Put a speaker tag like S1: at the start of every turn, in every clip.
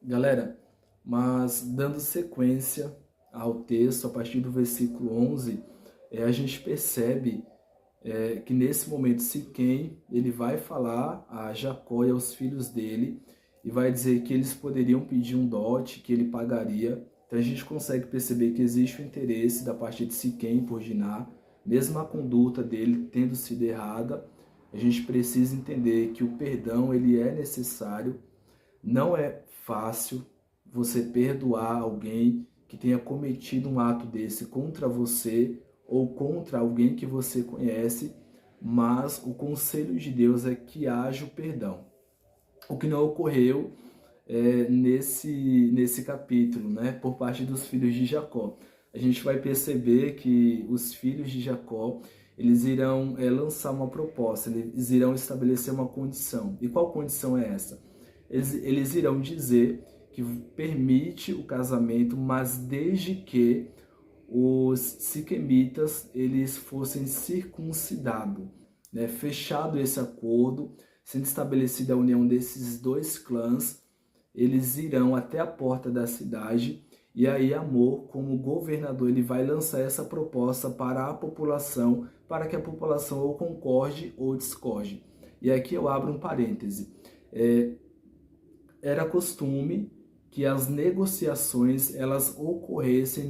S1: Galera, mas dando sequência ao texto, a partir do versículo 11, a gente percebe que nesse momento Siquém, ele vai falar a Jacó e aos filhos dele e vai dizer que eles poderiam pedir um dote, que ele pagaria. Então a gente consegue perceber que existe o interesse da parte de Siquém por Diná, mesmo a conduta dele tendo sido errada. A gente precisa entender que o perdão ele é necessário. Não é fácil você perdoar alguém que tenha cometido um ato desse contra você ou contra alguém que você conhece, mas o conselho de Deus é que haja o perdão. O que não ocorreu nesse capítulo, né, por parte dos filhos de Jacó. A gente vai perceber que os filhos de Jacó, eles irão lançar uma proposta, eles irão estabelecer uma condição. E qual condição é essa? Eles irão dizer que permite o casamento, mas desde que os siquemitas eles fossem circuncidados, né? Fechado esse acordo, sendo estabelecida a união desses dois clãs, eles irão até a porta da cidade e aí Amor, como governador, ele vai lançar essa proposta para a população, para que a população ou concorde ou discorde. E aqui eu abro um parêntese. Era costume que as negociações elas ocorressem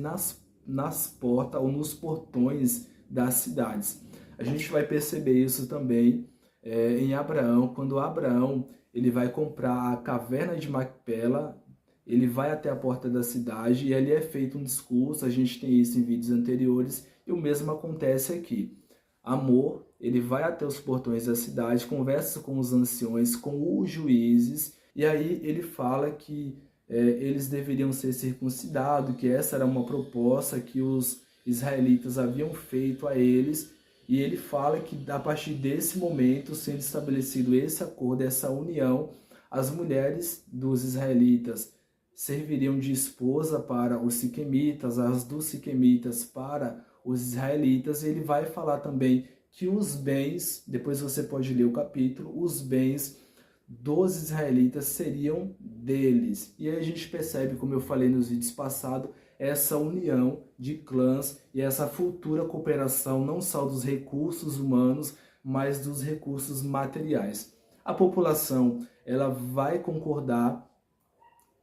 S1: nas portas ou nos portões das cidades. A gente vai perceber isso também em Abraão, quando Abraão ele vai comprar a caverna de Macpela, ele vai até a porta da cidade e ali é feito um discurso, a gente tem isso em vídeos anteriores, e o mesmo acontece aqui. Amor, ele vai até os portões da cidade, conversa com os anciões, com os juízes, e aí ele fala que eles deveriam ser circuncidados, que essa era uma proposta que os israelitas haviam feito a eles, e ele fala que a partir desse momento, sendo estabelecido esse acordo, essa união, as mulheres dos israelitas serviriam de esposa para os siquemitas, as dos siquemitas para os israelitas, e ele vai falar também que os bens, depois você pode ler o capítulo, os bens dos israelitas seriam deles. E aí a gente percebe, como eu falei nos vídeos passados, essa união de clãs e essa futura cooperação não só dos recursos humanos, mas dos recursos materiais. A população ela vai concordar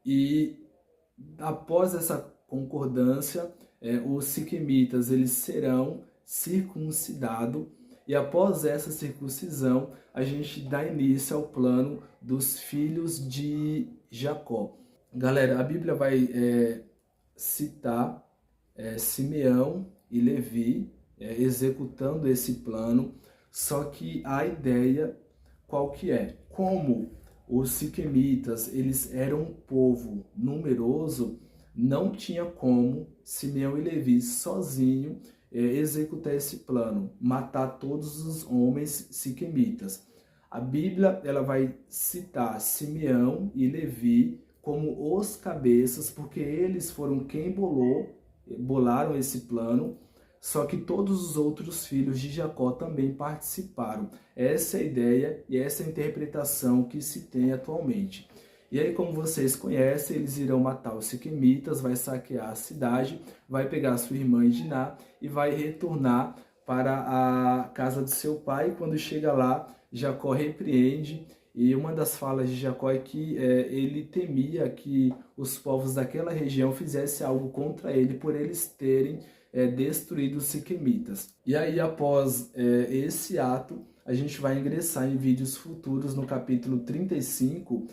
S1: e após essa concordância, os siquemitas eles serão circuncidados e após essa circuncisão, a gente dá início ao plano dos filhos de Jacó. Galera, a Bíblia vai citar Simeão e Levi executando esse plano, só que a ideia qual que é? Como os siquemitas eles eram um povo numeroso, não tinha como Simeão e Levi sozinho executar esse plano, matar todos os homens siquemitas. A Bíblia ela vai citar Simeão e Levi como os cabeças, porque eles foram quem bolaram esse plano, só que todos os outros filhos de Jacó também participaram. Essa é a ideia e essa é a interpretação que se tem atualmente. E aí, como vocês conhecem, eles irão matar os siquemitas, vai saquear a cidade, vai pegar sua irmã Diná e vai retornar para a casa do seu pai. Quando chega lá, Jacó repreende, e uma das falas de Jacó é que ele temia que os povos daquela região fizessem algo contra ele por eles terem destruído os siquemitas. E aí, após esse ato, a gente vai ingressar em vídeos futuros no capítulo 35,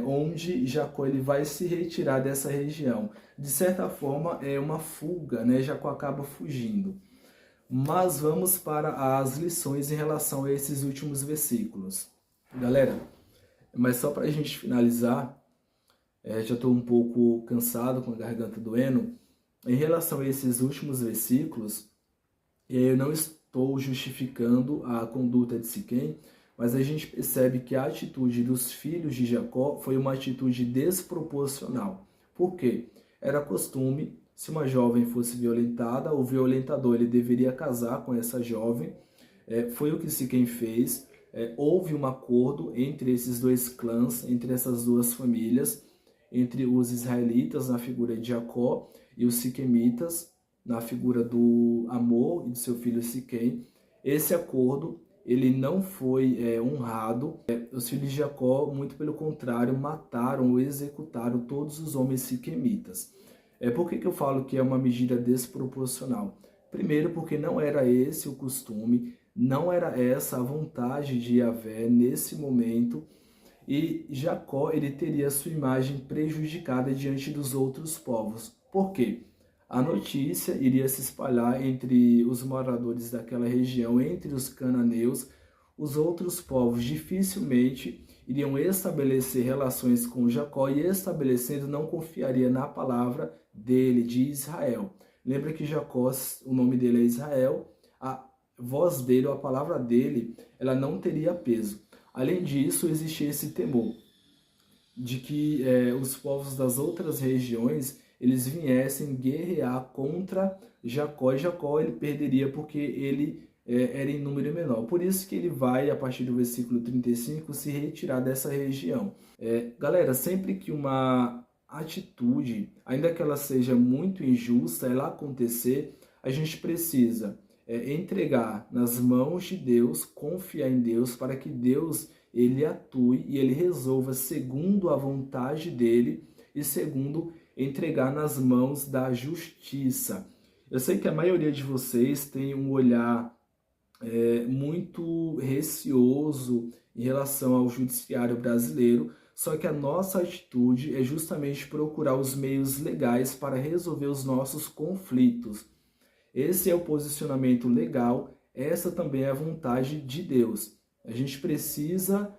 S1: onde Jacó ele vai se retirar dessa região. De certa forma, é uma fuga, né? Jacó acaba fugindo. Mas vamos para as lições em relação a esses últimos versículos. Galera, mas só para a gente finalizar, já estou um pouco cansado, com a garganta doendo. Em relação a esses últimos versículos, eu não estou justificando a conduta de Siquém, mas a gente percebe que a atitude dos filhos de Jacó foi uma atitude desproporcional. Por quê? Era costume, se uma jovem fosse violentada, o violentador ele deveria casar com essa jovem. Foi o que Siquém fez. Houve um acordo entre esses dois clãs, entre essas duas famílias. entre os israelitas na figura de Jacó e os siquemitas na figura do Hamor e do seu filho Siquém. Esse acordo ele não foi honrado. Os filhos de Jacó, muito pelo contrário, mataram ou executaram todos os homens siquemitas. Por que eu falo que é uma medida desproporcional? Primeiro, porque não era esse o costume, não era essa a vontade de Yahvé nesse momento, e Jacó ele teria sua imagem prejudicada diante dos outros povos. Por quê? A notícia iria se espalhar entre os moradores daquela região, entre os cananeus. Os outros povos dificilmente iriam estabelecer relações com Jacó e, estabelecendo, não confiaria na palavra dele, de Israel. Lembra que Jacó, o nome dele é Israel, a voz dele, ou a palavra dele, ela não teria peso. Além disso, existia esse temor de que os povos das outras regiões eles viessem guerrear contra Jacó, e Jacó ele perderia porque ele era em número menor. Por isso que ele vai, a partir do versículo 35, se retirar dessa região. Galera, sempre que uma atitude, ainda que ela seja muito injusta, ela acontecer, a gente precisa entregar nas mãos de Deus, confiar em Deus, para que Deus ele atue e ele resolva segundo a vontade dele e segundo entregar nas mãos da justiça. Eu sei que a maioria de vocês tem um olhar muito receoso em relação ao judiciário brasileiro, só que a nossa atitude é justamente procurar os meios legais para resolver os nossos conflitos. Esse é o posicionamento legal, essa também é a vontade de Deus. A gente precisa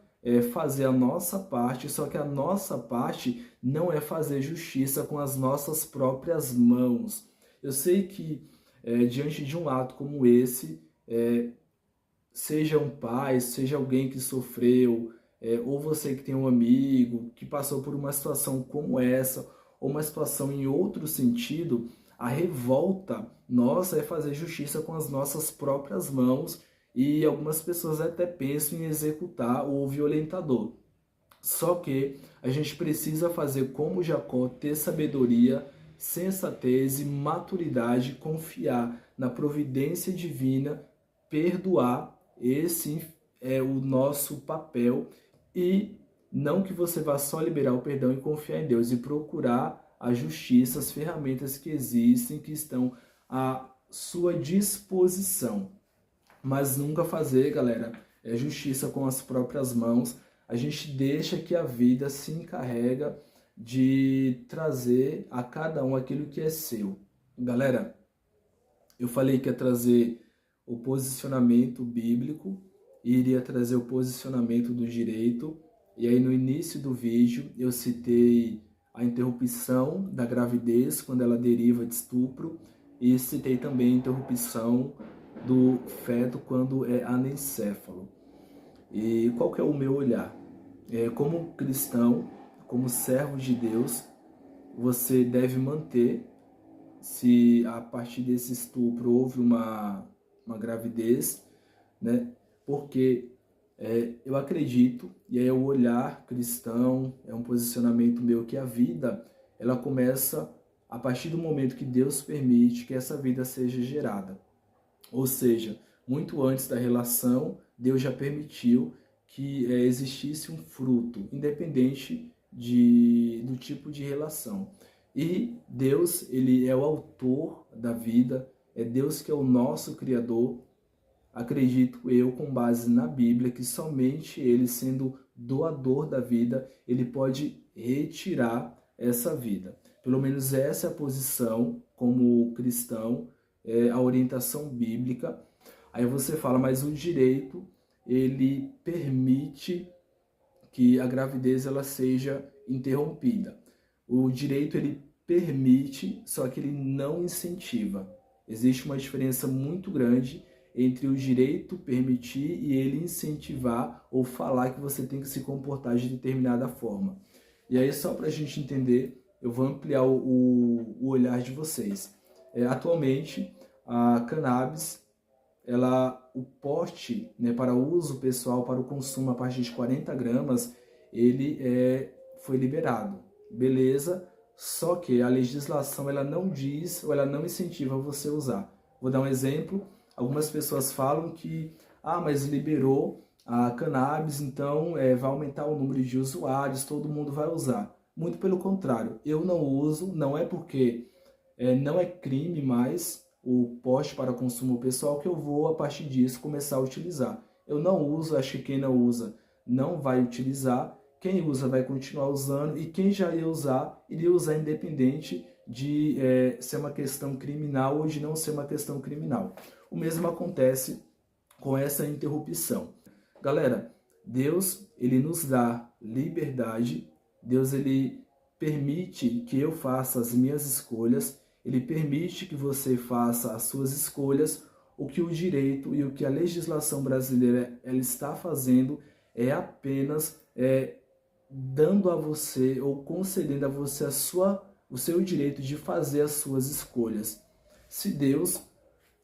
S1: fazer a nossa parte, só que a nossa parte não é fazer justiça com as nossas próprias mãos. Eu sei que diante de um ato como esse, seja um pai, seja alguém que sofreu, ou você que tem um amigo que passou por uma situação como essa, ou uma situação em outro sentido, a revolta nossa é fazer justiça com as nossas próprias mãos, e algumas pessoas até pensam em executar o violentador. Só que a gente precisa fazer como Jacó, ter sabedoria, sensatez e maturidade, confiar na providência divina, perdoar. Esse é o nosso papel, e não que você vá só liberar o perdão e confiar em Deus, e procurar a justiça, as ferramentas que existem, que estão à sua disposição. Mas nunca fazer, galera, justiça com as próprias mãos. A gente deixa que a vida se encarrega de trazer a cada um aquilo que é seu. Galera, eu falei que ia trazer o posicionamento bíblico e iria trazer o posicionamento do direito. E aí no início do vídeo eu citei a interrupção da gravidez quando ela deriva de estupro, e citei também a interrupção do feto quando é anencéfalo. E qual que é o meu olhar? Como cristão, como servo de Deus, você deve manter, se a partir desse estupro houve uma gravidez, né? Porque eu acredito, e aí é o olhar cristão, é um posicionamento meu, que a vida, ela começa a partir do momento que Deus permite que essa vida seja gerada. Ou seja, muito antes da relação, Deus já permitiu que existisse um fruto, independente do tipo de relação. E Deus, ele é o autor da vida, é Deus que é o nosso Criador. Acredito eu, com base na Bíblia, que somente Ele, sendo doador da vida, Ele pode retirar essa vida. Pelo menos essa é a posição como cristão, a orientação bíblica. Aí você fala, mas o direito, ele permite que a gravidez ela seja interrompida. O direito, ele permite, só que ele não incentiva. Existe uma diferença muito grande entre o direito permitir e ele incentivar ou falar que você tem que se comportar de determinada forma. E aí, só para a gente entender, eu vou ampliar o olhar de vocês. Atualmente, a cannabis, o porte, né, para uso pessoal, para o consumo a partir de 40 gramas, ele foi liberado. beleza, só que a legislação ela não diz ou ela não incentiva você a usar. Vou dar um exemplo, algumas pessoas falam que, mas liberou a cannabis, então vai aumentar o número de usuários, todo mundo vai usar. Muito pelo contrário, eu não uso, não é porque não é crime mais o porte para consumo pessoal que eu vou, a partir disso, começar a utilizar. Eu não uso, acho que quem não usa não vai utilizar, quem usa vai continuar usando e quem já ia usar, iria usar independente de ser uma questão criminal ou de não ser uma questão criminal. O mesmo acontece com essa interrupção. Galera, Deus, ele nos dá liberdade, Deus, ele permite que eu faça as minhas escolhas, ele permite que você faça as suas escolhas. O que o direito e o que a legislação brasileira ela está fazendo é apenas dando a você ou concedendo a você o seu direito de fazer as suas escolhas. Se Deus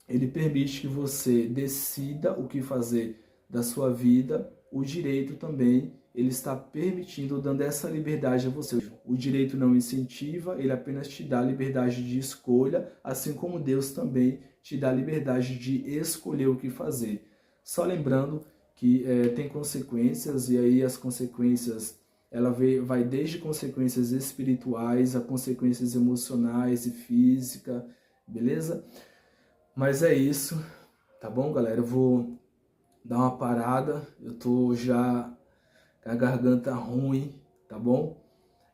S1: ele permite que você decida o que fazer da sua vida, o direito também ele está permitindo, dando essa liberdade a você. O direito não incentiva, ele apenas te dá liberdade de escolha, assim como Deus também te dá liberdade de escolher o que fazer. Só lembrando que tem consequências, e aí as consequências ela vai desde consequências espirituais a consequências emocionais e físicas, beleza? Mas é isso, tá bom, galera? Eu vou dar uma parada, eu tô já com a garganta ruim, tá bom?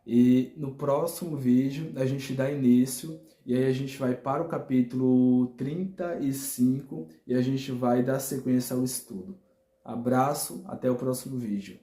S1: E no próximo vídeo a gente dá início e aí a gente vai para o capítulo 35 e a gente vai dar sequência ao estudo. Abraço, até o próximo vídeo.